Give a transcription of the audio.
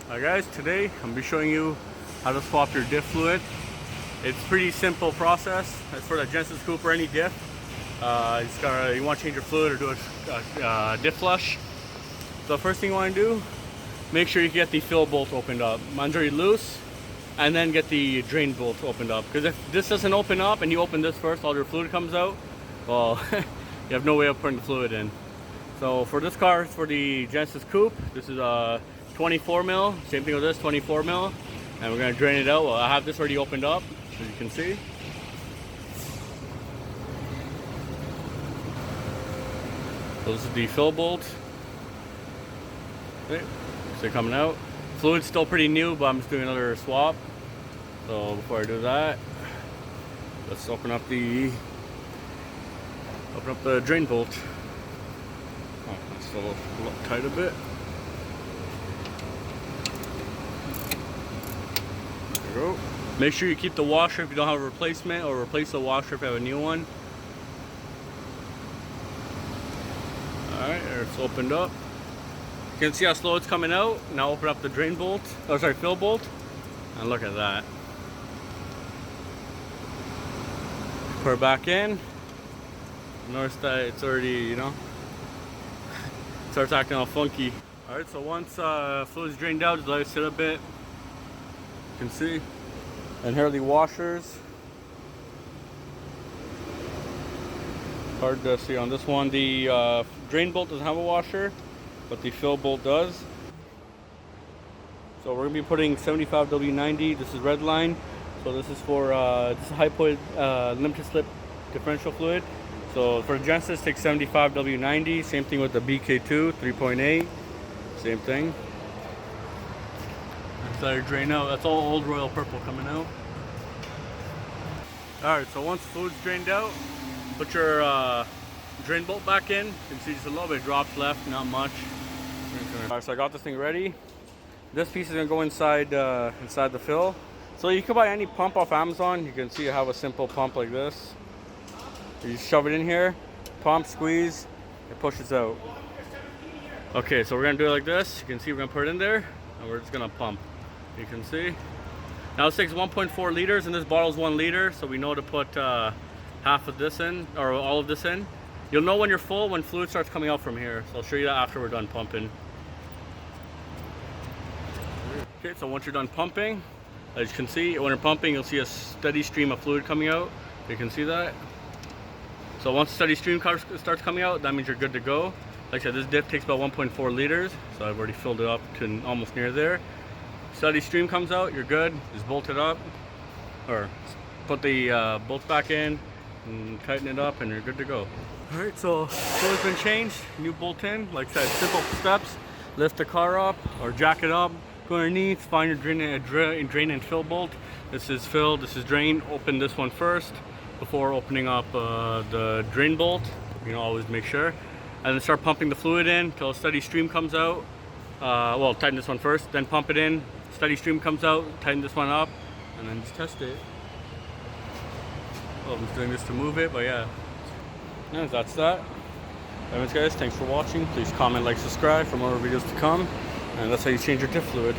Hi guys, today I'm going to be showing you how to swap your diff fluid. It's a pretty simple process. As for the Genesis Coupe or any diff, you want to change your fluid or do a diff flush. So the first thing you want to do, make sure you get the fill bolt opened up. Mine's already loose, and then get the drain bolt opened up. Because if this doesn't open up and you open this first, all your fluid comes out, well, you have no way of putting the fluid in. So for this car, it's for the Genesis Coupe. This is a 24 mil, same thing with this, 24 mil, and we're gonna drain it out. Well, I have this already opened up, as you can see. So this is the fill bolt. Okay, so coming out. Fluid's still pretty new, but I'm just doing another swap. So before I do that, let's open up the drain bolt. Oh, it's still a little tight a bit. Go. Make sure you keep the washer if you don't have a replacement, or replace the washer if you have a new one. Alright, it's opened up. You can see how slow it's coming out. Now open up the drain bolt, oh sorry, fill bolt, and look at that. Put it back in. Notice that it's already, you know, it starts acting all funky. Alright, so once fluid's drained out, just let it sit a bit. You can see, and here are the washers. Hard to see on this one. The drain bolt doesn't have a washer, but the fill bolt does. So we're gonna be putting 75W90. This is red line. So this is for this is high point limited slip differential fluid. So for Genesis, take 75W90. Same thing with the BK2 3.8. Same thing. Let it drain out. That's all old royal purple coming out. Alright, so once the fluid's drained out, put your drain bolt back in. You can see just a little bit of drops left, not much. Alright, so I got this thing ready. This piece is going to go inside inside the fill. So you can buy any pump off Amazon. You can see I have a simple pump like this. You just shove it in here, pump, squeeze, it pushes out. Okay, so we're going to do it like this. You can see we're going to put it in there, and we're just going to pump. You can see. Now this takes 1.4 liters, and this bottle's 1 liter, so we know to put half of this in, or all of this in. You'll know when you're full when fluid starts coming out from here. So I'll show you that after we're done pumping. Okay, so once you're done pumping, as you can see, when you're pumping, you'll see a steady stream of fluid coming out. You can see that. So once a steady stream starts coming out, that means you're good to go. Like I said, this diff takes about 1.4 liters, so I've already filled it up to almost near there. Steady stream comes out, you're good. Just bolt it up, or put the bolts back in and tighten it up, and you're good to go. All right, so fluid's been changed, new bolt in. Like I said, simple steps. Lift the car up or jack it up, go underneath, find your drain and fill bolt. This is fill, this is drain. Open this one first before opening up the drain bolt. You know, always make sure. And then start pumping the fluid in until a steady stream comes out. Well, tighten this one first, then pump it in. Steady stream comes out, tighten this one up, and then just test it. Well, I'm just doing this to move it, but yeah. That's that. Anyways guys, thanks for watching. Please comment, like, subscribe for more videos to come. And that's how you change your diff fluid.